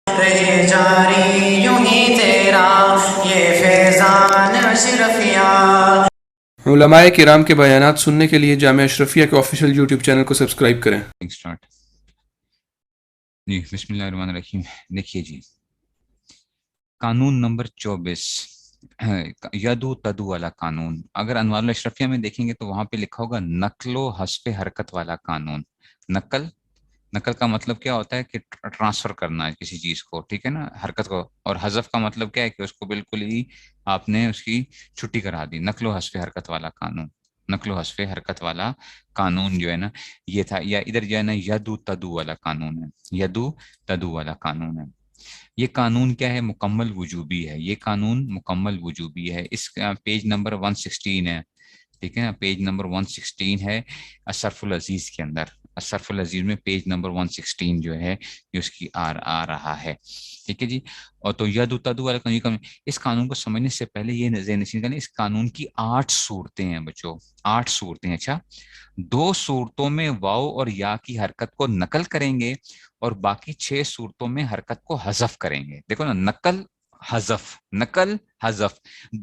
رہے جاری یوں ہی تیرا یہ فیضان اشرفیہ۔ علماء کرام کے بیانات سننے کے لیے جامعہ اشرفیہ کے آفیشیل یوٹیوب چینل کو سبسکرائب کریں۔ اسٹارٹ جی، بسم اللہ الرحمن الرحیم۔ دیکھیے جی، قانون نمبر 24 یدو تدو والا قانون، اگر انوار الاشرفیہ میں دیکھیں گے تو وہاں پہ لکھا ہوگا نقل و حذف حرکت والا قانون۔ نقل کا مطلب کیا ہوتا ہے کہ ٹرانسفر کرنا ہے کسی چیز کو، ٹھیک ہے نا، حرکت کو، اور حذف کا مطلب کیا ہے کہ اس کو بالکل ہی آپ نے اس کی چھٹی کرا دی۔ نقل و حذف حرکت والا قانون، نقل و حذف حرکت والا قانون جو ہے نا یہ تھا، یا ادھر جو ہے نا یدو تدو والا قانون ہے، یدو تدو والا قانون ہے۔ یہ قانون کیا ہے؟ مکمل وجوبی ہے، یہ قانون مکمل وجوبی ہے۔ اس کا پیج نمبر 116 ہے، ٹھیک ہے نا، پیج نمبر 116 ہے اشرف العزیز کے اندر، اشرف العزیز میں پیج نمبر 116 جو ہے یہ اس کی آ رہا ہے، ٹھیک ہے جی۔ اور تو ید تدو والا قانون، اس قانون کو سمجھنے سے پہلے یہ ذہن نشین کریں، اس قانون کی 8 صورتیں ہیں بچوں، 8 صورتیں ہیں۔ اچھا، 2 صورتوں میں واو اور یا کی حرکت کو نقل کریں گے اور باقی 6 صورتوں میں حرکت کو حذف کریں گے۔ دیکھو نا، نقل حذف، نقل حذف،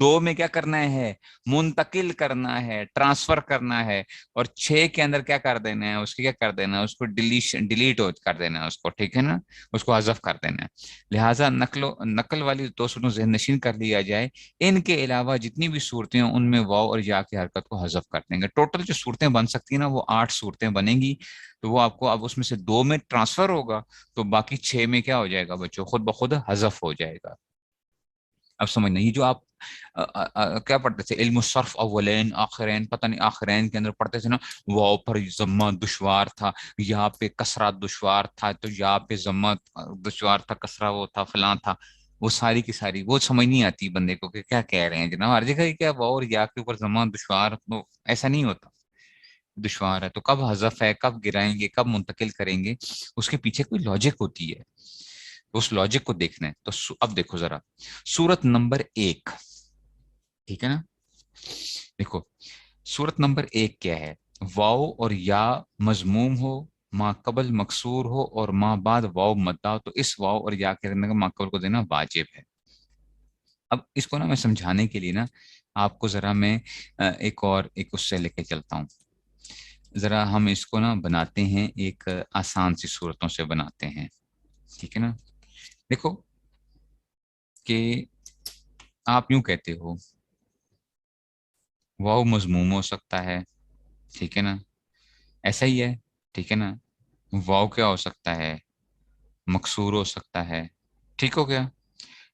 2 میں کیا کرنا ہے؟ منتقل کرنا ہے، ٹرانسفر کرنا ہے، اور 6 کے اندر کیا کر دینا ہے؟ اس کی کیا کر دینا ہے؟ اس کو ڈیلیٹ کر دینا ہے اس کو، ٹھیک ہے نا، اس کو حذف کر دینا ہے۔ لہٰذا نقل والی 2 صورتوں ذہن نشین کر لیا جائے، ان کے علاوہ جتنی بھی صورتیں ہیں ان میں واو اور یا کی حرکت کو حذف کر دیں گے۔ ٹوٹل جو صورتیں بن سکتی ہیں نا وہ 8 صورتیں بنیں گی، تو وہ آپ کو اب اس میں سے 2 میں ٹرانسفر ہوگا تو باقی 6 میں کیا ہو جائے گا بچوں؟ خود بخود حذف ہو جائے گا۔ اب سمجھنا، یہ جو آپ کیا پڑھتے تھے، علم الصرف اولین آخرین، پتہ نہیں آخرین کے اندر پڑھتے تھے نا، واو پر ضمہ دشوار تھا، یا پہ کسرہ دشوار تھا، تو یا پہ ضمہ دشوار تھا، کسرہ وہ تھا، فلاں تھا، وہ ساری کی ساری وہ سمجھ نہیں آتی بندے کو کہ کیا کہہ رہے ہیں جناب، ہر جگہ کیا واو اور یا کے اوپر ضمہ دشوار، تو ایسا نہیں ہوتا، دشوار ہے تو کب حذف ہے، کب گرائیں گے، کب منتقل کریں گے، اس کے پیچھے کوئی لاجک ہوتی ہے، اس لاجک کو دیکھنا ہے۔ تو اب دیکھو ذرا سورت نمبر 1، ٹھیک ہے نا، دیکھو سورت نمبر 1 کیا ہے؟ واو اور یا مضموم ہو، ما قبل مکسور ہو اور ما بعد واو مدہ ہو، تو اس واو اور یا کے ما قبل کو دینا واجب ہے۔ اب اس کو نا میں سمجھانے کے لیے نا آپ کو ذرا میں ایک اس سے لے کے چلتا ہوں، ذرا ہم اس کو نا بناتے ہیں، ایک آسان سی صورتوں سے بناتے ہیں، ٹھیک ہے نا۔ دیکھو کہ آپ یوں کہتے ہو واو مضموم ہو سکتا ہے، ٹھیک ہے نا، ایسا ہی ہے، ٹھیک ہے نا، واو کیا ہو سکتا ہے؟ مکسور ہو سکتا ہے، ٹھیک ہو گیا۔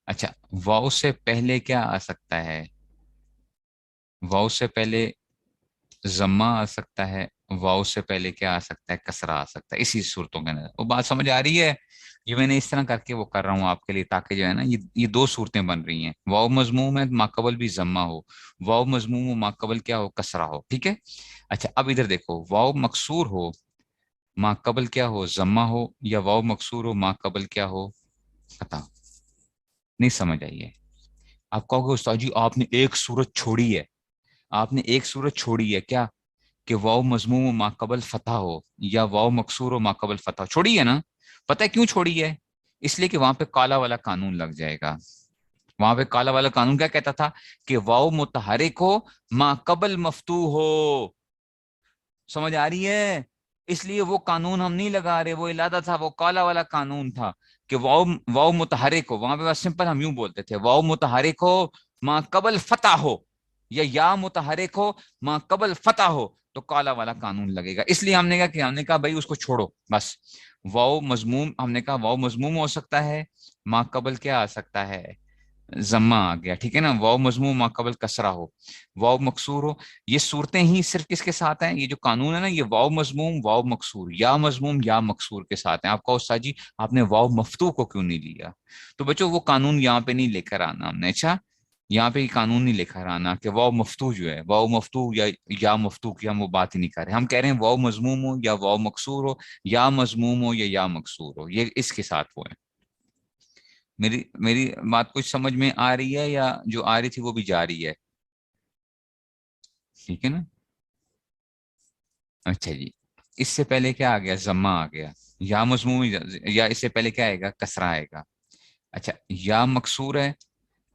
اچھا، واو سے پہلے کیا آ سکتا ہے؟ واو سے پہلے ضمہ آ سکتا ہے، واو سے پہلے کیا آ سکتا ہے؟ کسرہ آ سکتا ہے، اسی صورتوں کے اندر۔ وہ بات سمجھ آ رہی ہے؟ یہ میں نے اس طرح کر کے وہ کر رہا ہوں آپ کے لیے، تاکہ جو ہے نا یہ 2 صورتیں بن رہی ہیں، واو مضموم ہے، ماقبل بھی ضمہ ہو، واو مضموم ہو، ماقبل کیا ہو؟ کسرہ ہو، ٹھیک ہے۔ اچھا، اب ادھر دیکھو، واو مکسور ہو، ماقبل کیا ہو؟ ضمہ ہو، یا واو مکسور ہو، ماقبل کیا ہو؟ فتح۔ نہیں سمجھ آئی ہے؟ آپ کہو گے استاد جی آپ نے ایک صورت چھوڑی ہے، آپ نے ایک صورت چھوڑی ہے، کیا؟ کہ واو مضموم و ماقبل فتح ہو، یا واو مکسور و ماقبل فتح ہو، چھوڑی ہے نا؟ پتہ ہے کیوں چھوڑی ہے؟ اس لیے کہ وہاں پہ کالا والا قانون لگ جائے گا۔ وہاں پہ کالا والا قانون کیا کہتا تھا؟ کہ واو متحرک ہو، ماقبل مفتوح ہو، سمجھ آ رہی ہے؟ اس لیے وہ قانون ہم نہیں لگا رہے، وہ علادہ تھا، وہ کالا والا قانون تھا کہ واو متحرک ہو، وہاں پہ بس سمپل ہم یوں بولتے تھے، واو متحرک ہو، ماقبل فتح ہو، یا متحرک ہو، ماقبل فتح ہو، تو کالا والا قانون لگے گا۔ اس لیے ہم نے کہا بھائی اس کو چھوڑو بس، واو مضموم، ہم نے کہا واو مضموم ہو سکتا ہے، ماقبل کیا آ سکتا ہے؟ ضمہ آ گیا، ٹھیک ہے نا، واو مضموم ماقبل کسرہ ہو، واو مکسور ہو۔ یہ صورتیں ہی صرف کس کے ساتھ ہیں؟ یہ جو قانون ہے نا، یہ واو مضموم، واو مکسور، یا مضموم یا مکسور کے ساتھ ہیں۔ آپ کہو استاد جی آپ نے واو مفتوح کو کیوں نہیں لیا؟ تو بچوں وہ قانون یہاں پہ نہیں لے کر آنا ہم نے، اچھا یہاں پہ یہ قانون نہیں لے کر آنا کہ واو مفتوح جو ہے، واو مفتوح یا مفتوح کی ہم وہ بات ہی نہیں کر رہے، ہم کہہ رہے ہیں واو مضموم ہو یا واو مکسور ہو، یا مضموم ہو یا مکسور ہو، یہ اس کے ساتھ وہ ہے۔ میری بات کچھ سمجھ میں آ رہی ہے، یا جو آ رہی تھی وہ بھی جا رہی ہے؟ ٹھیک ہے نا۔ اچھا جی، اس سے پہلے کیا آ گیا؟ ضمہ آ گیا، یا مضموم، یا اس سے پہلے کیا آئے گا؟ کسرہ آئے گا، اچھا یا مکسور ہے,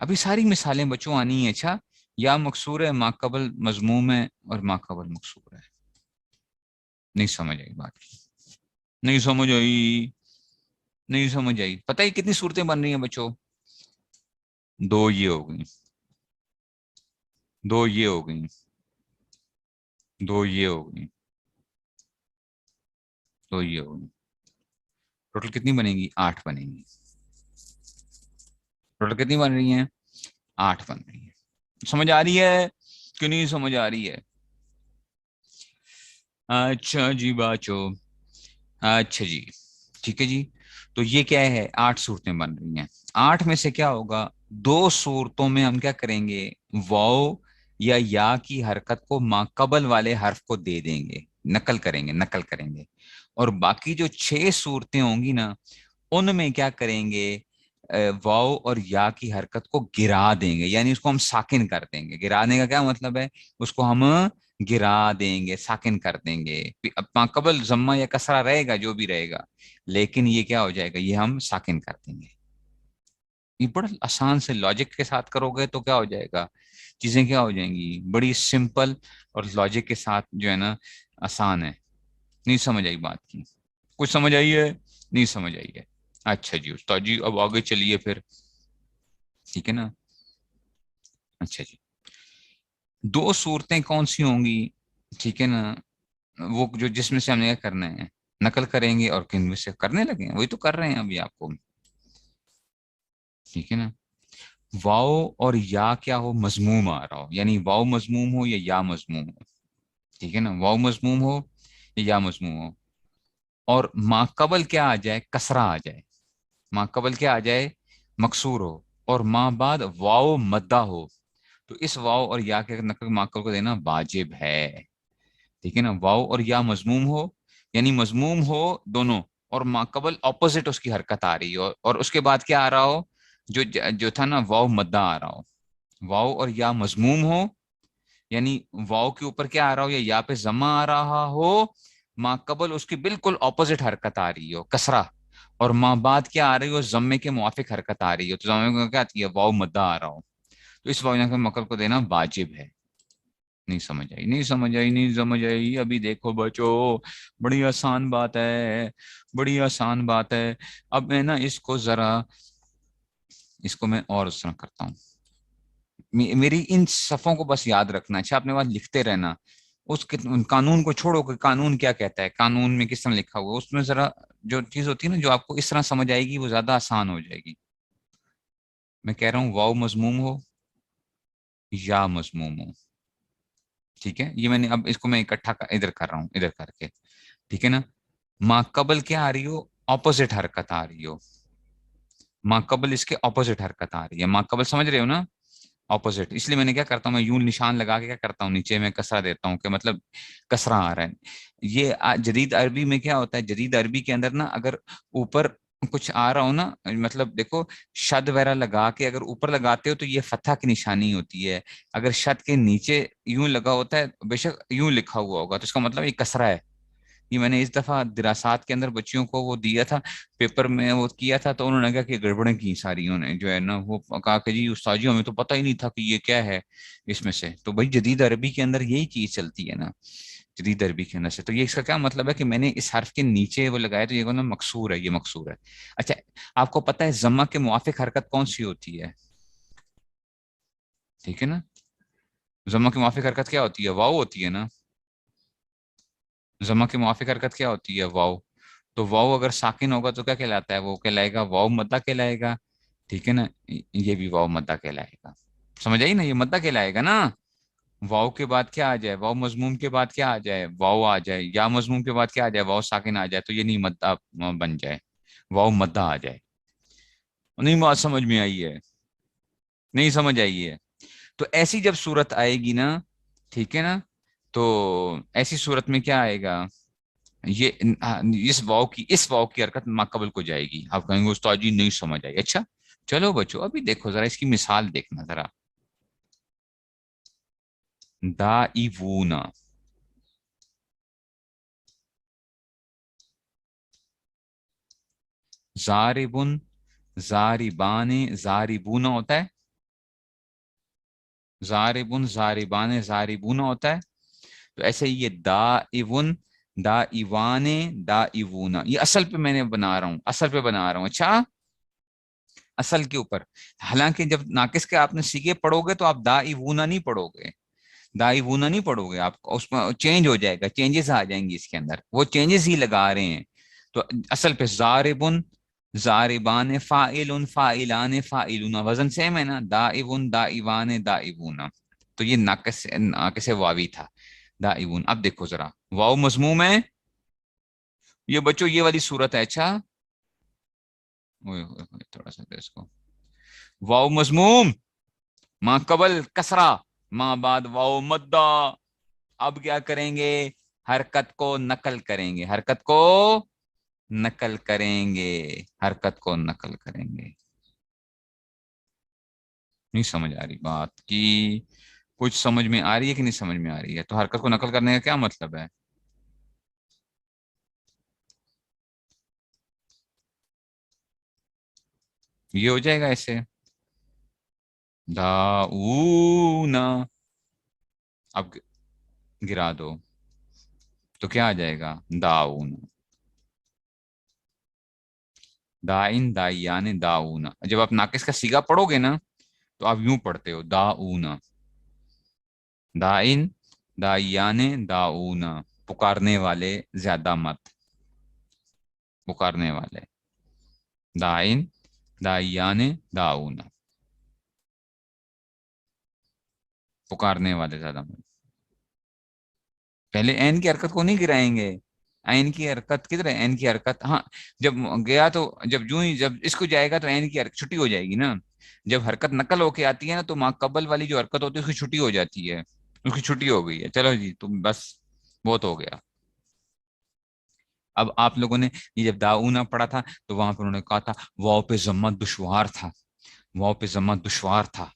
ابھی ساری مثالیں بچوں آنی ہیں. اچھا یا مکسور ہے, ما قبل مضموم ہے, اور ما قبل مکسور ہے. نہیں سمجھ آئی بات کی, نہیں سمجھ آئی, نہیں سمجھ آئی. پتہ ہی کتنی صورتیں بن رہی ہیں بچوں, دو یہ ہو گئی, دو یہ ہو گئی, دو یہ ہو گئی, دو یہ ہو گئی. ٹوٹل کتنی بنے گی؟ 8 بنے گی. ٹوٹل کتنی بن رہی ہیں؟ 8 بن رہی ہیں. سمجھ آ رہی ہے کہ نہیں سمجھ آ رہی ہے؟ اچھا جی باچو, اچھا جی ٹھیک ہے جی. تو یہ کیا ہے؟ 8 صورتیں بن رہی ہیں. 8 میں سے کیا ہوگا؟ 2 صورتوں میں ہم کیا کریں گے؟ واو یا کی حرکت کو ما قبل والے حرف کو دے دیں گے, نقل کریں گے, نقل کریں گے. اور باقی جو 6 صورتیں ہوں گی نا, ان میں کیا کریں گے؟ واو اور یا کی حرکت کو گرا دیں گے, یعنی اس کو ہم ساکن کر دیں گے. گرانے کا کیا مطلب ہے؟ اس کو ہم گرا دیں گے, ساکن کر دیں گے. ما قبل ضمہ یا کسرہ رہے گا, جو بھی رہے گا, لیکن یہ کیا ہو جائے گا؟ یہ ہم ساکن کر دیں گے. یہ بڑا آسان سے لاجک کے ساتھ کرو گے تو کیا ہو جائے گا؟ چیزیں کیا ہو جائیں گی؟ بڑی سمپل اور لاجک کے ساتھ جو ہے نا آسان ہے. نہیں سمجھ آئی بات کی؟ کچھ سمجھ آئی ہے؟ نہیں سمجھ آئی ہے؟ اچھا جی استاد جی اب آگے چلیے پھر, ٹھیک ہے نا. اچھا جی 2 صورتیں کون سی ہوں گی؟ ٹھیک ہے نا, وہ جو جس میں سے ہم نے کیا کرنا ہے؟ نقل کریں گے. اور کن میں سے کرنے لگے ہیں؟ وہی تو کر رہے ہیں ابھی آپ کو, ٹھیک ہے نا. واؤ اور یا کیا ہو؟ مضموم آ رہا ہو, یعنی واؤ مضموم ہو یا مضموم ہو. ٹھیک ہے نا, واؤ مضموم ہو یا مضموم ہو. اور ما قبل کیا آ جائے؟ کسرہ آ جائے. ما قبل کیا آ جائے؟ مکسور ہو. اور ما بعد واؤ مدہ ہو. تو اس واؤ اور یا کے نقل ما قبل کو دینا واجب ہے. ٹھیک ہے نا, واؤ اور یا مضموم ہو, یعنی مضموم ہو دونوں, اور ما قبل اپوزٹ اس کی حرکت آ رہی ہو, اور اس کے بعد کیا آ رہا ہو؟ جو تھا نا واؤ مدہ آ رہا ہو. واؤ اور یا مضموم ہو, یعنی واؤ کے اوپر کیا آ رہا ہو؟ یا پہ ضمہ آ رہا ہو, ما قبل اس کی بالکل اپوزٹ حرکت آ رہی ہو کسرہ, اور ما بعد کیا آ رہی ہو؟ ضمے کے موافق حرکت آ رہی ہو. تو ضمے کو کیا آتی ہے؟ واؤ مدہ آ رہا ہو. تو اس واؤ کے مقل کو دینا واجب ہے. نہیں سمجھ آئی؟ نہیں سمجھ آئی؟ نہیں سمجھ آئی؟ ابھی دیکھو بچو, بڑی آسان بات ہے, بڑی آسان بات ہے. اب میں نا اس کو ذرا, اس کو میں اور اس طرح کرتا ہوں. میری ان صفوں کو بس یاد رکھنا. اچھا اپنے پاس لکھتے رہنا. اس قانون کو چھوڑو کہ قانون کیا کہتا ہے, قانون میں کس طرح لکھا ہوا ہے, اس میں ذرا جو چیز ہوتی ہے نا جو آپ کو اس طرح سمجھ آئے گی وہ زیادہ آسان ہو جائے گی. میں کہہ رہا ہوں واؤ مضموم ہو یا مضموم ہو, ٹھیک ہے, یہ میں نے اب اس کو میں اکٹھا ادھر کر رہا ہوں, ادھر کر کے, ٹھیک ہے نا. ما قبل کیا آ رہی ہو؟ اپوزٹ حرکت آ رہی ہو. ما قبل اس کے اپوزٹ حرکت آ رہی ہے. ما قبل سمجھ رہے ہو نا, اپوزٹ. اس لیے میں نے کیا کرتا ہوں, میں یوں نشان لگا کے کیا کرتا ہوں, نیچے میں کسرہ دیتا ہوں کہ مطلب کسرہ آ رہا ہے. یہ جدید عربی میں کیا ہوتا ہے؟ جدید عربی کے اندر نا اگر اوپر کچھ آ رہا ہو نا, مطلب دیکھو شد وغیرہ لگا کے اگر اوپر لگاتے ہو تو یہ فتح کی نشانی ہوتی ہے. اگر شد کے نیچے یوں لگا ہوتا ہے, بے شک یوں لکھا ہوا ہوگا, تو اس کا مطلب یہ کسرہ ہے. یہ میں نے اس دفعہ دراسات کے اندر بچیوں کو وہ دیا تھا, پیپر میں وہ کیا تھا, تو انہوں نے کہا کہ گڑبڑیں کی ساری, انہوں نے جو ہے نا وہ کہا کہ جی استاد جی ہمیں تو پتہ ہی نہیں تھا کہ یہ کیا ہے اس میں سے. تو بھائی جدید عربی کے اندر یہی چیز چلتی ہے نا, جدید عربی کے اندر سے. تو یہ اس کا کیا مطلب ہے کہ میں نے اس حرف کے نیچے وہ لگایا تو یہ نا مکسور ہے, یہ مکسور ہے. اچھا آپ کو پتہ ہے ضمہ کے موافق حرکت کون سی ہوتی ہے؟ ٹھیک ہے نا, ضمہ کی موافق حرکت کیا ہوتی ہے؟ واؤ ہوتی ہے نا. ضمہ کی موافق حرکت کیا ہوتی ہے؟ واؤ. تو واؤ اگر ساکن ہوگا تو کیا کہلاتا ہے؟ وہ کہلائے گا واؤ مدہ کہلائے گا. ٹھیک ہے نا, یہ بھی واؤ مدہ کہلائے گا. سمجھ آئی نا, یہ مدہ کہلائے گا نا. واؤ کے بعد کیا آ جائے؟ واؤ مضموم کے بعد کیا آ جائے؟ واؤ آ جائے. یا مضموم کے بعد کیا آ جائے؟ واؤ ساکن آ جائے. تو یہ نہیں مدہ بن جائے, واؤ مدہ آ جائے. نہیں بات سمجھ میں آئی ہے؟ نہیں سمجھ آئی ہے؟ تو ایسی جب صورت آئے گی نا, ٹھیک ہے نا, تو ایسی صورت میں کیا آئے گا؟ یہ اس واؤ کی حرکت ما قبل کو جائے گی. آپ کہیں گے استاد جی نہیں سمجھ آئی. اچھا چلو بچو ابھی دیکھو ذرا اس کی مثال دیکھنا ذرا. دائیونا, زاربن زاربان زاربون ہوتا ہے، زاربن زاربان زاربون ہوتا ہے. تو ایسے یہ دائون دائوان دائوون، یہ اصل پہ میں نے بنا رہا ہوں، اصل پہ بنا رہا ہوں. اچھا اصل کے اوپر، حالانکہ جب ناقص کے آپ نے سیکھے پڑھو گے تو آپ دائوون نہیں پڑھو گے، دائوون نہیں پڑھو گے، آپ اس میں چینج ہو جائے گا، چینجز آ جائیں گی اس کے اندر، وہ چینجز ہی لگا رہے ہیں. تو اصل پہ زاربن زاربان فاعل فاعلان فاعلون، وزن سیم ہے نا، دائون دائوان دائوون. تو یہ ناقص واوی تھا دائیون. اب دیکھو ذرا، واو مضموم ہے یہ بچوں، یہ والی صورت ہے. اچھا تھوڑا سا اس کو، واو مضموم ما قبل کسرا ما بعد واو مدہ. اب کیا کریں گے؟ حرکت کو نقل کریں گے، حرکت کو نقل کریں گے، حرکت کو نقل کریں گے. نہیں سمجھ آ رہی بات کی؟ کچھ سمجھ میں آ رہی ہے کہ نہیں سمجھ میں آ رہی ہے؟ تو حرکت کو نقل کرنے کا کیا مطلب ہے؟ یہ ہو جائے گا ایسے، داؤنا، اب گرا دو تو کیا آ جائے گا؟ داؤنا. دائن دائیان داؤنا. جب آپ ناقص کا سیگا پڑھو گے نا تو آپ یوں پڑھتے ہو، داؤنا، دائن دائیان داؤنا، پکارنے والے زیادہ مت، پکارنے والے، دائن دائیان داؤنا، پکارنے والے زیادہ مت. پہلے این کی حرکت کو نہیں گرائیں گے، این کی حرکت کدھر ہے؟ این کی حرکت ہاں جب گیا تو جب جب اس کو جائے گا تو این کی حرکت چھٹی ہو جائے گی نا. جب حرکت نقل ہو کے آتی ہے نا تو ما قبل والی جو حرکت ہوتی ہے اس کی چھٹی ہو جاتی ہے، اس کی چھٹی ہو گئی ہے. چلو جی تم بس بہت ہو گیا. اب آپ لوگوں نے یہ جب داؤنا پڑھا تھا تو وہاں پہ انہوں نے کہا تھا واؤ پہ ضمت دشوار تھا، واؤ پہ ضمت دشوار تھا،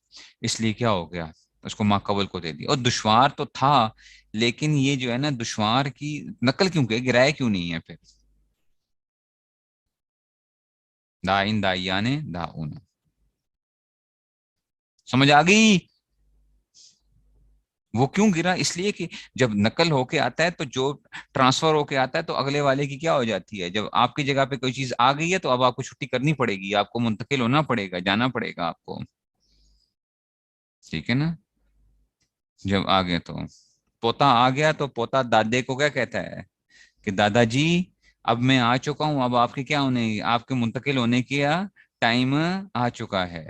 اس لیے کیا ہو گیا؟ اس کو ما قبل کو دے دیا. اور دشوار تو تھا لیکن یہ جو ہے نا دشوار کی نقل کیوں کہ گرائے کیوں نہیں ہے پھر؟ دائن دائیان داؤن، سمجھ آ گئی؟ وہ کیوں گرا؟ اس لیے کہ جب نقل ہو کے آتا ہے تو جو ٹرانسفر ہو کے آتا ہے تو اگلے والے کی کیا ہو جاتی ہے؟ جب آپ کی جگہ پہ کوئی چیز آ گئی ہے تو اب آپ کو چھٹی کرنی پڑے گی، آپ کو منتقل ہونا پڑے گا، جانا پڑے گا آپ کو. ٹھیک ہے نا؟ جب آ گئے تو پوتا آ گیا تو پوتا دادے کو کیا کہتا ہے کہ دادا جی اب میں آ چکا ہوں، اب آپ کے کیا ہونے، آپ کے منتقل ہونے کا ٹائم آ چکا ہے.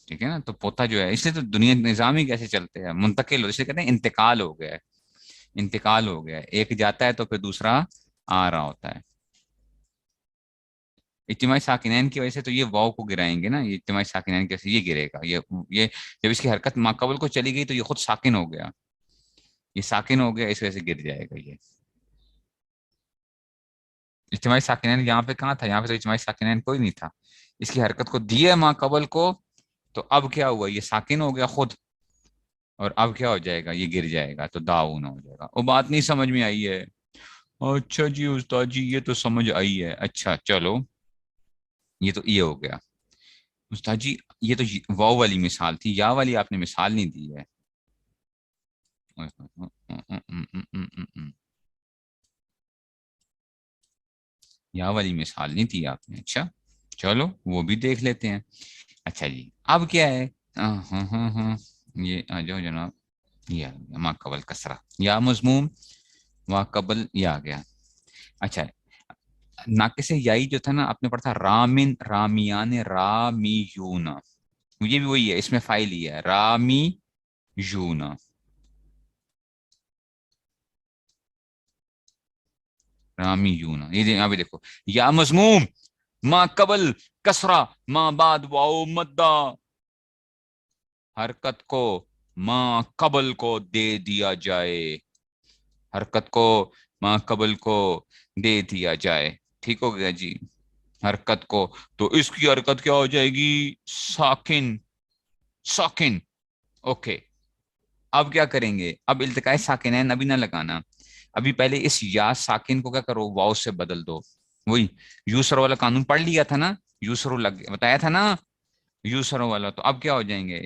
ٹھیک ہے نا؟ تو پوتا جو ہے، اس لیے تو دنیا نظام ہی کیسے چلتے ہیں، منتقل ہو، اس لیے کہتے ہیں انتقال ہو گیا ہے، انتقال ہو گیا ہے، ایک جاتا ہے تو پھر دوسرا آ رہا ہوتا ہے. اجتماعی ساکنین کی وجہ سے تو یہ واو کو گرائیں گے نا، یہ اجتماعی ساکنین کی وجہ سے یہ گرے گا. یہ جب اس کی حرکت ماقبل کو چلی گئی تو یہ خود ساکن ہو گیا، یہ ساکن ہو گیا، اس وجہ سے گر جائے گا. یہ اجتماعی ساکنین یہاں پہ کہاں تھا؟ یہاں پہ تو اجتماعی ساکنین کوئی نہیں تھا. اس کی حرکت کو دیا ماقبل کو تو اب کیا ہوا؟ یہ ساکن ہو گیا خود، اور اب کیا ہو جائے گا؟ یہ گر جائے گا، تو داؤن ہو جائے گا. وہ بات نہیں سمجھ میں آئی ہے؟ اچھا جی استاد جی یہ تو سمجھ آئی ہے. اچھا چلو یہ تو یہ ہو گیا. استاد جی یہ تو واو والی مثال تھی، یا والی آپ نے مثال نہیں دی ہے. یا والی مثال نہیں دی آپ نے. اچھا چلو وہ بھی دیکھ لیتے ہیں. اچھا جی اب کیا ہے؟ ہاں ہاں ہاں یہ آ جاؤ جناب، یہ آ گیا ما قبل کسرہ، یا مضموم ما قبل یہ آ گیا. اچھا ناقص یائی جو تھا نا آپ نے پڑھا تھا رامن رامیان رامیون، یہ بھی وہی ہے، اس میں فائل ہی ہے رامی یون. رامی یون یہ یہاں پہ دیکھو، یا مضموم ما قبل کسرہ ما بعد واو مدہ، حرکت کو ما قبل کو دے دیا جائے، حرکت کو ما قبل کو دے دیا جائے. ٹھیک ہو گیا جی؟ حرکت کو تو اس کی حرکت کیا ہو جائے گی؟ ساکن، ساکن. اوکے اب کیا کریں گے؟ اب التقاء ساکنین ابھی نہ لگانا، ابھی پہلے اس یا ساکن کو کیا کرو؟ واو سے بدل دو. وہی یوسر والا قانون پڑھ لیا تھا نا، یوسر بتایا تھا نا یوسر والا، تو اب کیا ہو جائیں گے؟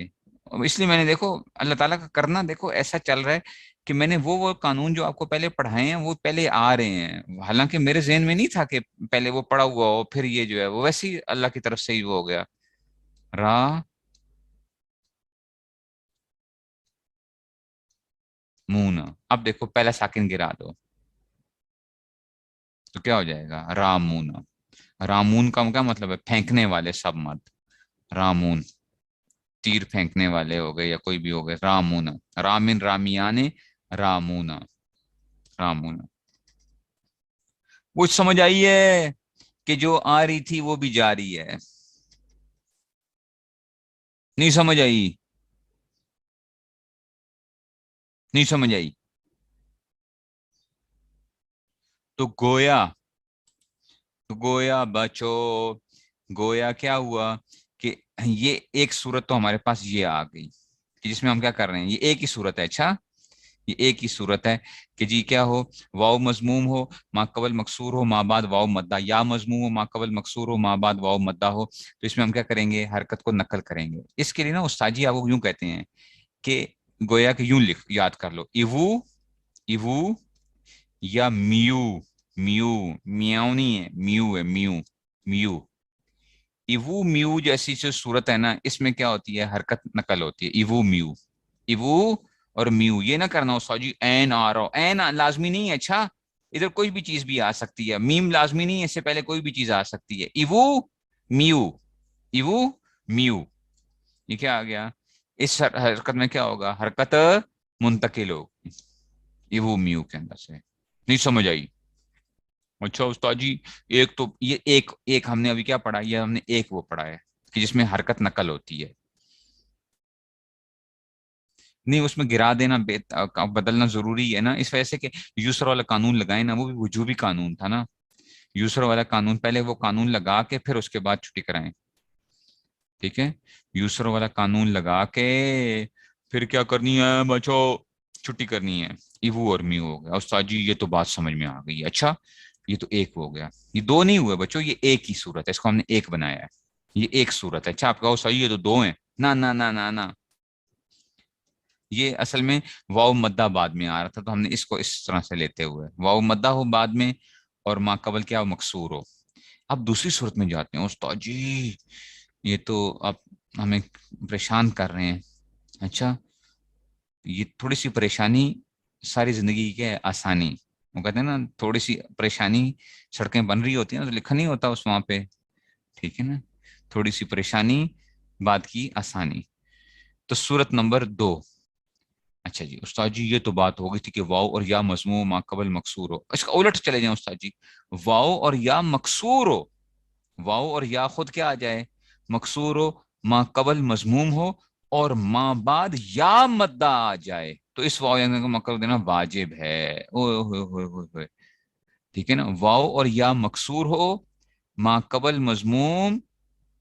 اس لیے میں نے دیکھو اللہ تعالیٰ کا کرنا دیکھو ایسا چل رہا ہے کہ میں نے وہ قانون جو آپ کو پہلے پڑھائے ہیں وہ پہلے آ رہے ہیں، حالانکہ میرے ذہن میں نہیں تھا کہ پہلے وہ پڑھا ہوا ہو پھر یہ جو ہے وہ ویسے ہی اللہ کی طرف سے ہی وہ ہو گیا را مون۔ اب دیکھو پہلا ساکن گرا دو تو کیا ہو جائے گا؟ رامون۔ رامون کا کیا مطلب ہے؟ پھینکنے والے سب مرد، رامون تیر پھینکنے والے ہو گئے یا کوئی بھی ہو گئے، رامون، رامن رامیانے، رامون، رامون۔ وہ سمجھ آئی ہے کہ جو آ رہی تھی وہ بھی جا رہی ہے؟ نہیں سمجھ آئی؟ نہیں سمجھ آئی؟ تو گویا بچو، گویا کیا ہوا کہ یہ ایک صورت تو ہمارے پاس یہ آ گئی کہ جس میں ہم کیا کر رہے ہیں، یہ ایک ہی صورت ہے، اچھا یہ ایک ہی صورت ہے کہ جی کیا ہو، واو مضموم ہو ما قبل مکسور ہو ما بعد واو مدہ، یا مضموم ہو ما قبل مکسور ہو ما بعد واو مدہ ہو، تو اس میں ہم کیا کریں گے؟ حرکت کو نقل کریں گے۔ اس کے لیے نا استاد جی آپ کو یوں کہتے ہیں کہ گویا کہ یوں لکھ یاد کر لو، ایوو، ایوو یا میو، میو، میاؤ نہیں ہے، میو ہے، میو، میو، ایوو میو جیسی جو صورت ہے نا اس میں کیا ہوتی ہے؟ حرکت نقل ہوتی ہے، ایوو میو، ایوو اور میو۔ یہ نہ کرنا استاد جی این آ رہا ہو، این لازمی نہیں ہے، اچھا ادھر کوئی بھی چیز بھی آ سکتی ہے، میم لازمی نہیں ہے، اس سے پہلے کوئی بھی چیز آ سکتی ہے، ایوو میو، ایوو میو، یہ کیا آ گیا؟ اس حرکت میں کیا ہوگا؟ حرکت منتقل ہوگی ایوو میو کے اندر سے۔ نہیں سمجھ آئی؟ اچھا استاد جی ایک تو یہ ایک ہم نے ابھی کیا پڑھا، یہ ہم نے ایک وہ پڑھا ہے کہ جس میں حرکت نقل ہوتی ہے، نہیں اس میں گرا دینا بدلنا ضروری ہے نا، اس وجہ سے کہ یوسر والا قانون لگائے نا، وہ بھی وجوبی قانون تھا نا، یوسر والا قانون پہلے وہ قانون لگا کے پھر اس کے بعد چھٹی کرائیں، ٹھیک ہے؟ یوسر والا قانون لگا کے پھر کیا کرنی ہے بچو؟ چھٹی کرنی ہے، ایوو اور میو ہو گیا۔ استاد جی یہ تو بات سمجھ میں آ گئی، اچھا یہ تو ایک ہو گیا، یہ دو نہیں ہوئے بچو، یہ ایک ہی صورت ہے، اس کو ہم نے ایک بنایا ہے، یہ ایک صورت ہے۔ اچھا آپ کہو صحیح ہے تو دو ہیں، نہ نہ نہ نہ نہ، یہ اصل میں واو مدہ بعد میں آ رہا تھا تو ہم نے اس کو اس طرح سے لیتے ہوئے واو مدہ ہو بعد میں اور ما قبل کیا ہو؟ مکسور ہو۔ اب دوسری صورت میں جاتے ہیں استاد جی، یہ تو آپ ہمیں پریشان کر رہے ہیں، اچھا یہ تھوڑی سی پریشانی ساری زندگی کی ہے آسانی، وہ کہتے ہیں نا تھوڑی سی پریشانی، سڑکیں بن رہی ہوتی ہیں تو لکھا نہیں ہوتا اس وہاں پہ، ٹھیک ہے نا؟ تھوڑی سی پریشانی بات کی آسانی۔ تو صورت نمبر 2، اچھا جی استاد جی یہ تو بات ہو گئی تھی کہ واؤ اور یا مضموم ما قبل مکسور ہو، اس کا الٹ چلے جائیں استاد جی، واؤ اور یا مکسور ہو، واؤ اور یا خود کیا آ جائے؟ مکسور ہو، ما قبل مضموم ہو اور ما بعد یا مدہ آ جائے، تو اس واؤ یا کا مقصد دینا واجب ہے، اوئے ہوئے ہوئے ہوئے ہوئے، ٹھیک ہے نا؟ واؤ اور یا مکسور ہو، ما قبل مضموم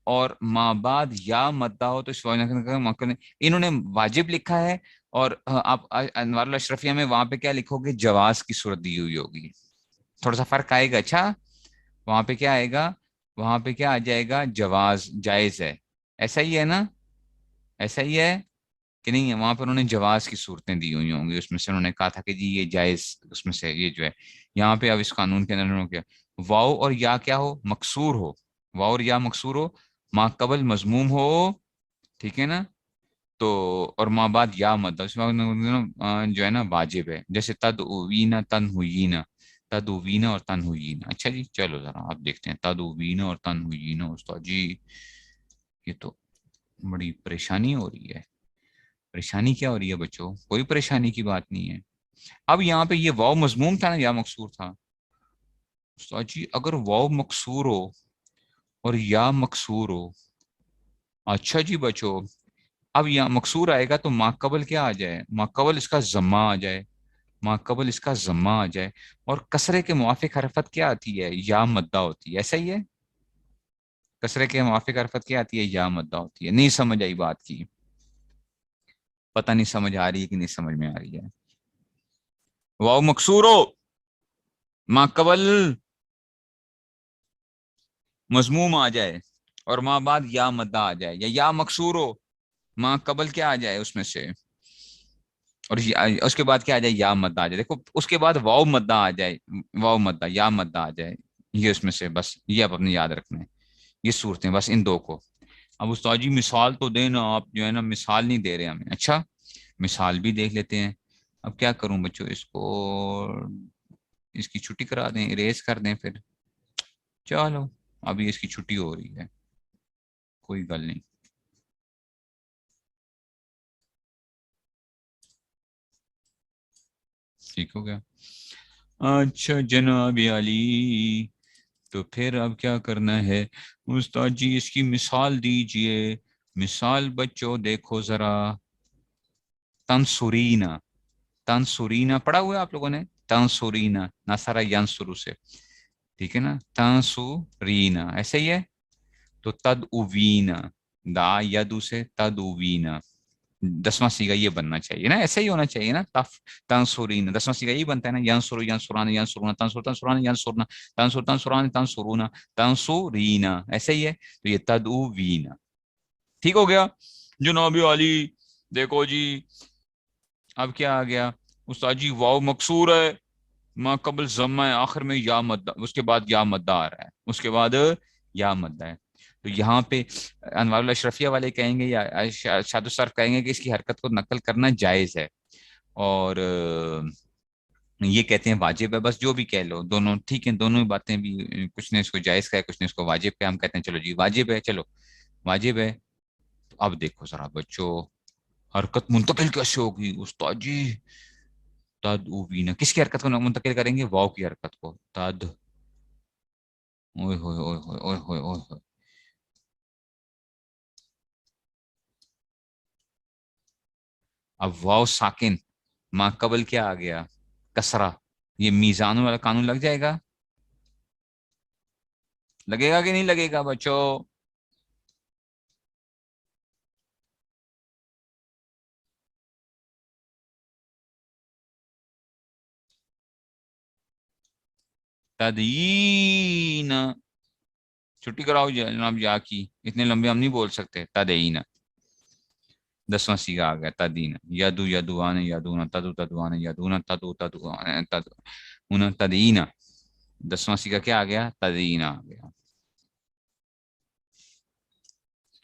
اور ما بعد یا مدہ ہو، تو اس انہوں نے واجب لکھا ہے، اور آپ انوار الاشرفیہ میں وہاں پہ کیا لکھو گے؟ جواز کی صورت دی ہوئی ہوگی، تھوڑا سا فرق آئے گا، اچھا وہاں پہ کیا آئے گا؟ وہاں پہ کیا آ جائے گا؟ جواز، جائز ہے، ایسا ہی ہے نا؟ ایسا ہی ہے کہ نہیں ہے؟ وہاں پہ انہوں نے جواز کی صورتیں دی ہوئی ہوں گی، اس میں سے انہوں نے کہا تھا کہ جی یہ جائز، اس میں سے یہ جو ہے یہاں پہ اب اس قانون کے اندر انہوں نے کیا واؤ اور یا کیا ہو؟ مکسور ہو، واؤ اور یا مکسور ہو، ما قبل مضموم ہو، ٹھیک ہے نا؟ تو اور ماں بعد یا مدہ اس میں جو ہے نا واجب ہے، جیسے تدعوینا تنہوینا، تدعوینا اور تنہوینا۔ اچھا جی چلو ذرا آپ دیکھتے ہیں تدعوینا اور تنہوینا، استاد جی یہ تو بڑی پریشانی ہو رہی ہے۔ پریشانی کیا ہو رہی ہے بچوں؟ کوئی پریشانی کی بات نہیں ہے۔ اب یہاں پہ یہ واو مضموم تھا نا یا مکسور تھا؟ استاد جی اگر واو مکسور ہو اور یا مکسور ہو، اچھا جی بچوں اب یہاں مکسور آئے گا تو ماقبل کیا آ جائے؟ ماقبل اس کا ضمہ آ جائے، ماقبل اس کا ضمہ آ جائے، اور کسرے کے موافق حرفت کیا آتی ہے؟ یا مدہ ہوتی ہے، ایسا ہی ہے؟ کسرے کے موافق حرفت کیا آتی ہے؟ یا مدہ ہوتی ہے۔ نہیں سمجھ آئی بات کی؟ پتہ نہیں سمجھ آ رہی ہے کہ نہیں سمجھ میں آ رہی ہے؟ واو مکسور ہو، ماقبل مضموم آ جائے اور ماں بعد یا مدہ آ جائے، یا مکسور ہو ماں قبل کیا آ جائے اس میں سے، اور اس کے بعد کیا آ جائے، یا مدہ آ جائے. دیکھو اس کے بعد واو مدہ آ جائے، واو مدہ یا مدہ آ جائے، یہ اس میں سے بس یہ آپ اپنے یاد رکھنا ہے. یہ صورتیں بس ان دو کو. اب استاد جی مثال تو دینا، آپ جو ہے نا مثال نہیں دے رہے ہمیں. اچھا مثال بھی دیکھ لیتے ہیں. اب کیا کروں بچوں، اس کو اس کی چھٹی کرا دیں، اریز کر دیں پھر. چلو ابھی اس کی چھٹی ہو رہی ہے، کوئی گل نہیں. ٹھیک ہو گیا. اچھا جناب علی، تو پھر اب کیا کرنا ہے استاد جی، اس کی مثال دیجئے. مثال بچوں دیکھو ذرا، تنصرینا. تنصرینا پڑھا ہوا ہے آپ لوگوں نے، تنصرینا نصر ینصرو سے، ٹھیک ہے نا. تنصرینا ایسے ہی ہے. تو تدعوینا، دا یدو سے تدعوینا، 10واں سیگا یہ بننا چاہیے نا، ایسا ہی ہونا چاہیے نا. تنصرین 10واں سیگا یہی بنتا ہے نا، ینصر ینصران ینصرون، تنصر تنصران ینصرنا، تنصر تنصران تنصرونا، تنصرینا ایسا ہی ہے. تو یہ تدعوینا. ٹھیک ہو گیا جناب علی. دیکھو جی اب کیا آ گیا استاد جی، واو مکسور ہے، ما قبل ضمہ ہے، آخر میں یا مدہ، اس کے بعد یا مدہ آ رہا ہے، اس کے بعد یا مدہ ہے. تو یہاں پہ انوار الاشرفیہ والے کہیں گے یا شاد الصرف کہیں گے کہ اس کی حرکت کو نقل کرنا جائز ہے، اور یہ کہتے ہیں واجب ہے. بس جو بھی کہہ لو، دونوں ٹھیک ہیں، دونوں ہی باتیں بھی، کچھ نے اس کو جائز کہا ہے، کچھ نے اس کو واجب کہا. ہم کہتے ہیں چلو جی واجب ہے، چلو واجب ہے. تو اب دیکھو ذرا بچوں، حرکت منتقل کیسے ہوگی استاد جی؟ تد اوبینا، کس کی حرکت کو منتقل کریں گے؟ واو کی حرکت کو. تد، اوئے ہوئے اوئے ہوئے اوئے ہوئے اوئے ہوئے. اب واو ساکن، ما قبل کیا آ گیا؟ کسرہ. یہ میزان والا قانون لگ جائے گا؟ لگے گا کہ نہیں لگے گا بچوں؟ تدین، چھٹی کراؤ جناب یا کی، اتنے لمبے ہم نہیں بول سکتے. تدین 10واں سیگا آ گیا. تدین، یدو یدوان یدونا، تدو تدوان یدونا، تدو تدوان تدونا، تدین. 10واں سیگا کیا آ گیا؟ تدین آ گیا.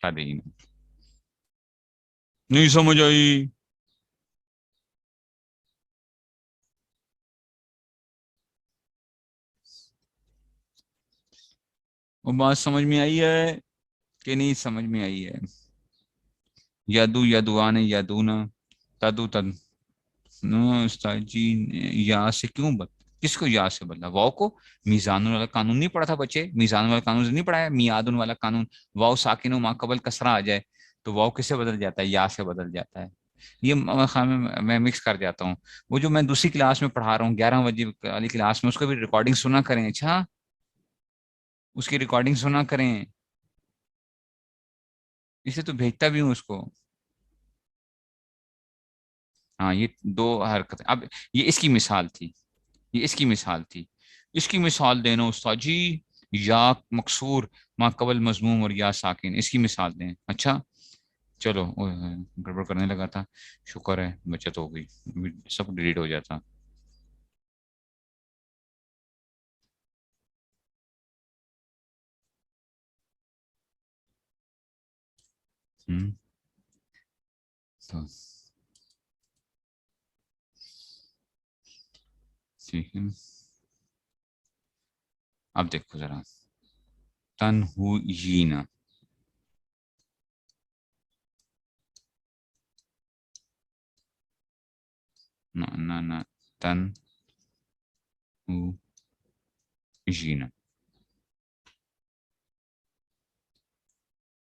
تدین. نہیں سمجھ آئی؟ وہ بات سمجھ میں آئی ہے کہ نہیں سمجھ میں آئی ہے؟ یدو یدوان یدونا، تدو تد. استاد جی یا سے کیوں کس کو یا سے بدلا؟ واؤ کو. میزان والا قانون نہیں پڑھا تھا بچے؟ میزان والا قانون نہیں پڑھا ہے؟ میادن والا قانون. واؤ ساکن و ما قبل کسرہ آ جائے تو واؤ کس سے بدل جاتا ہے؟ یا سے بدل جاتا ہے. یہ میں مکس کر جاتا ہوں. وہ جو میں دوسری کلاس میں پڑھا رہا ہوں 11 بجے والی کلاس میں، اس کو بھی ریکارڈنگ سنا کریں. اچھا اس کی ریکارڈنگ سنا کریں، اسے تو بھیجتا بھی ہوں اس کو. ہاں یہ دو حرکتیں. اب یہ اس کی مثال تھی، یہ اس کی مثال تھی. اس کی مثال دینا استاد جی، یا مکسور ما قبل مضموم اور یا ساکن، اس کی مثال دیں. اچھا چلو، گڑبڑ کرنے لگا تھا، شکر ہے بچت ہو گئی، سب ڈیلیٹ ہو جاتا. تو ٹھیک ہے، اب دیکھو ذرا، تنہوینا. نہ تن جینا.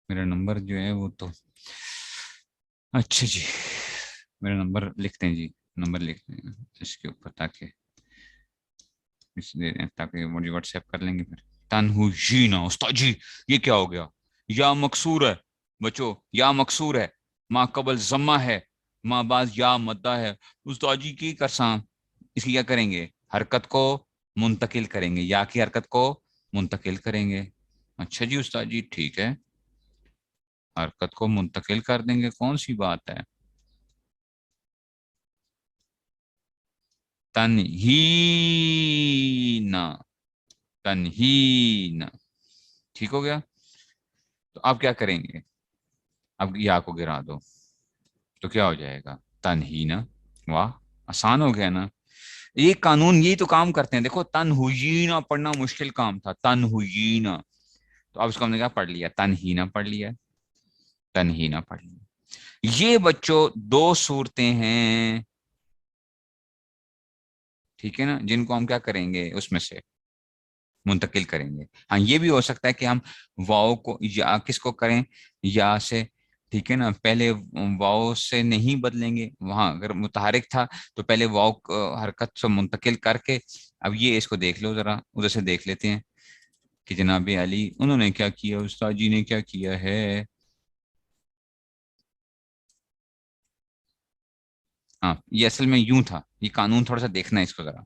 میرا نمبر جو ہے وہ تو، اچھا جی میرا نمبر لکھتے ہیں جی، نمبر لکھتے ہیں اس کے اوپر تاکہ تاکہ مجھے واٹس ایپ کر لیں گے پھر. تنہوینا استاد جی یہ کیا ہو گیا؟ یا مکسور ہے بچو، یا مکسور ہے، ما قبل ضمہ ہے، ما بعد یا مدہ ہے. استاد جی کی کرساں اس کی کیا کریں گے؟ حرکت کو منتقل کریں گے، یا کی حرکت کو منتقل کریں گے. اچھا جی استاد جی ٹھیک ہے، حرکت کو منتقل کر دیں گے، کون سی بات ہے. تنہینا، تنہینا، ٹھیک ہو گیا. تو آپ کیا کریں گے، اب یا کو گرا دو تو کیا ہو جائے گا، تنہینا. واہ آسان ہو گیا نا. یہ قانون یہی تو کام کرتے ہیں. دیکھو تنہینا پڑھنا مشکل کام تھا، تنہینا، تو اب اس کو ہم نے کیا پڑھ لیا، تنہینا پڑھ لیا، تنہینا پڑھ لیا. یہ بچوں دو صورتیں ہیں، ٹھیک ہے نا، جن کو ہم کیا کریں گے، اس میں سے منتقل کریں گے. ہاں یہ بھی ہو سکتا ہے کہ ہم واؤ کو یا کس کو کریں، یا سے، ٹھیک ہے نا. پہلے واؤ سے نہیں بدلیں گے، وہاں اگر متحرک تھا تو پہلے واؤ حرکت سے منتقل کر کے. اب یہ اس کو دیکھ لو ذرا، ادھر سے دیکھ لیتے ہیں کہ جناب علی انہوں نے کیا کیا، استاد جی نے کیا کیا ہے. ہاں یہ اصل میں یوں تھا، یہ قانون تھوڑا سا دیکھنا ہے اس کو ذرا،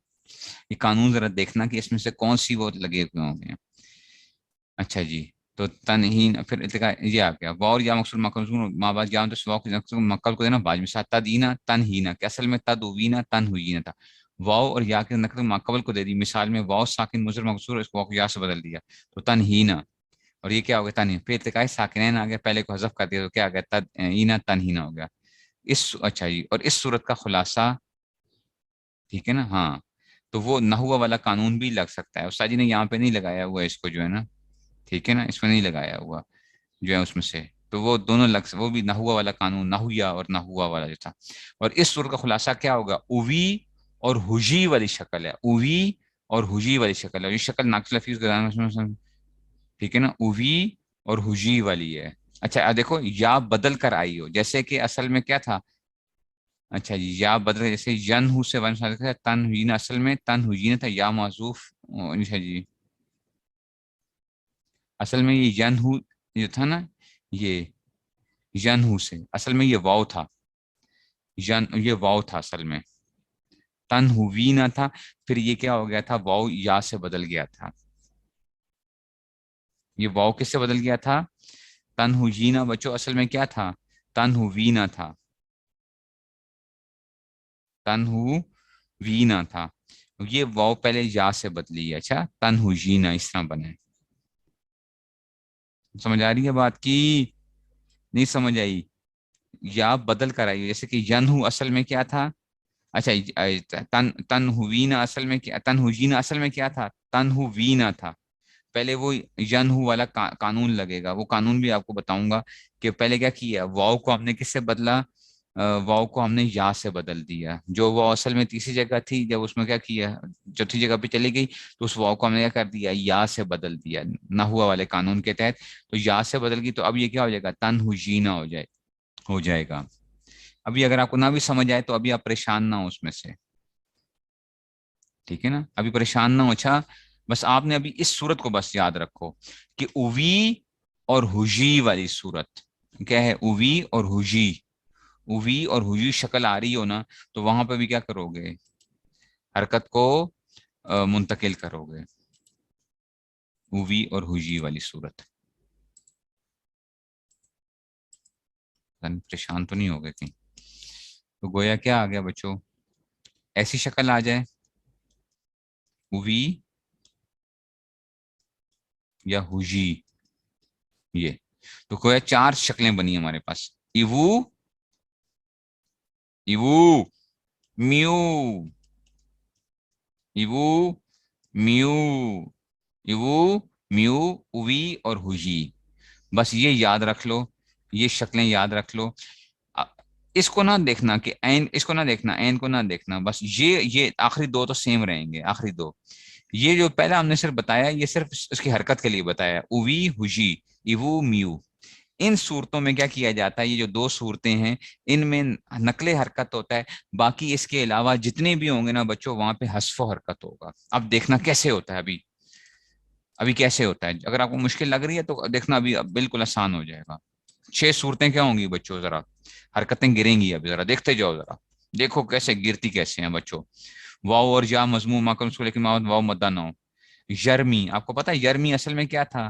یہ قانون ذرا دیکھنا کہ اس میں سے کون سی وہ لگے ہوئے ہوں گے. اچھا جی، تو تنہین پھر یہ آ گیا واؤ یا مقصود مقصود ماں باپ یا تو واؤ کے مقل کو دینا بعد میں ساتھ تدینا تنہینا، کہ اصل میں تدوینا تنہینا تھا. واؤ اور یا کے نقل ماقبل کو دے دی، مثال میں واؤ ساکن مضر مقصور، اس کو واؤ یا سے بدل دیا تو تنہینا. اور یہ کیا ہو گیا، تنہین. پھر ارتقاء ساکنین آ گیا، پہلے کو حذف کر دیا تو کیا آ گیا، تدینا تنہینا ہو گیا. اچھا جی، اور اس صورت کا خلاصہ، ٹھیک ہے نا. ہاں تو وہ نحو والا قانون بھی لگ سکتا ہے. استاد جی نے یہاں پہ نہیں لگایا ہوا اس کو جو ہے نا، ٹھیک ہے نا، اس میں نہیں لگایا ہوا جو ہے اس میں سے. تو وہ دونوں وہ بھی نحو والا قانون، نحویا اور نحوا والا جو تھا. اور اس صورت کا خلاصہ کیا ہوگا، اوی اور حجی والی شکل ہے، اوی اور حجی والی شکل ہے. یہ شکل ناقص لفظ، ٹھیک ہے نا، اوی اور حجی والی ہے. اچھا دیکھو یا بدل کر آئی ہو، جیسے کہ اصل میں کیا تھا. اچھا جی یا بدل جیسے ین ہو سے ون تن ہوئی، اصل میں تن ہوئی تھا یا معذوف. اچھا جی اصل میں یہ ین ہو جو تھا نا، یہ ین ہو سے اصل میں یہ واؤ تھا، یہ واؤ تھا اصل میں، تن ہوئی نہ تھا. پھر یہ کیا ہو گیا تھا، واؤ یا سے بدل گیا تھا. یہ واؤ کس سے بدل گیا تھا، تن ہوئی نہ. بچوں اصل میں کیا تھا، تن ہوئی نہ تھا، تن ہوئی نہ تھا. یہ واؤ پہلے یا سے بدلی ہے. اچھا تن ہوئی نہ اس طرح بنے. سمجھ آ رہی ہے بات کی نہیں سمجھ آئی، یا بدل کر آئی، جیسے کہ ین ہو اصل میں کیا تھا. اچھا تن ہوینا اصل میں کیا، تن ہوجینا اصل میں کیا تھا، تن ہوینا تھا. پہلے وہ ین ہو والا قانون لگے گا، وہ قانون بھی آپ کو بتاؤں گا کہ پہلے کیا کیا، واؤ کو ہم نے کس سے بدلا، واؤ کو ہم نے یا سے بدل دیا. جو وہ اصل میں تیسری جگہ تھی، جب اس میں کیا کیا، چوتھی جگہ پہ چلی گئی تو اس واؤ کو ہم نے کیا کر دیا، یا سے بدل دیا نحو والے قانون کے تحت. تو یا سے بدل گئی تو اب یہ کیا ہو جائے گا، تن ہوجینا ہو جائے گا. ابھی اگر آپ کو نہ بھی سمجھ آئے تو ابھی آپ پریشان نہ ہو اس میں سے، ٹھیک ہے نا، ابھی پریشان نہ ہو. اچھا بس آپ نے ابھی اس صورت کو بس یاد رکھو کہ اوی اور حجی والی صورت کیا ہے، اوی اور حجی، اوی اور حجی شکل آ رہی ہو نا، تو وہاں پہ بھی کیا کرو گے، حرکت کو منتقل کرو گے، اوی اور حجی والی صورت. پریشان تو نہیں ہو گئے کہیں. تو گویا کیا آ گیا بچوں، ایسی شکل آ جائے اوی یا حجی، یہ تو گویا چار شکلیں بنی ہمارے پاس، ایوو، ایوو میو، ایوو میو، ایوو میو، اوی اور حجی. بس یہ یاد رکھ لو، یہ شکلیں یاد رکھ لو. اس کو نہ دیکھنا کہ این، اس کو نہ دیکھنا این کو نہ دیکھنا، بس یہ آخری دو تو سیم رہیں گے، آخری دو. یہ جو پہلا ہم نے صرف بتایا یہ صرف اس کی حرکت کے لیے بتایا، اوی حجی، ایوو میو. ان صورتوں میں کیا کیا جاتا ہے، یہ جو دو صورتیں ہیں ان میں نقل حرکت ہوتا ہے. باقی اس کے علاوہ جتنے بھی ہوں گے نا بچوں، وہاں پہ حذف و حرکت ہوگا. اب دیکھنا کیسے ہوتا ہے، ابھی کیسے ہوتا ہے. اگر آپ کو مشکل لگ رہی ہے تو دیکھنا ابھی بالکل آسان ہو جائے گا. 6 صورتیں کیا ہوں گی بچوں، ذرا حرکتیں گریں گی، ابھی ذرا دیکھتے جاؤ، ذرا دیکھو کیسے گرتی کیسے ہیں بچوں. واؤ اور یا مضموم لیکن واؤ مدہ نہ ہو. یرمی، آپ کو پتا ہے یرمی اصل میں کیا تھا،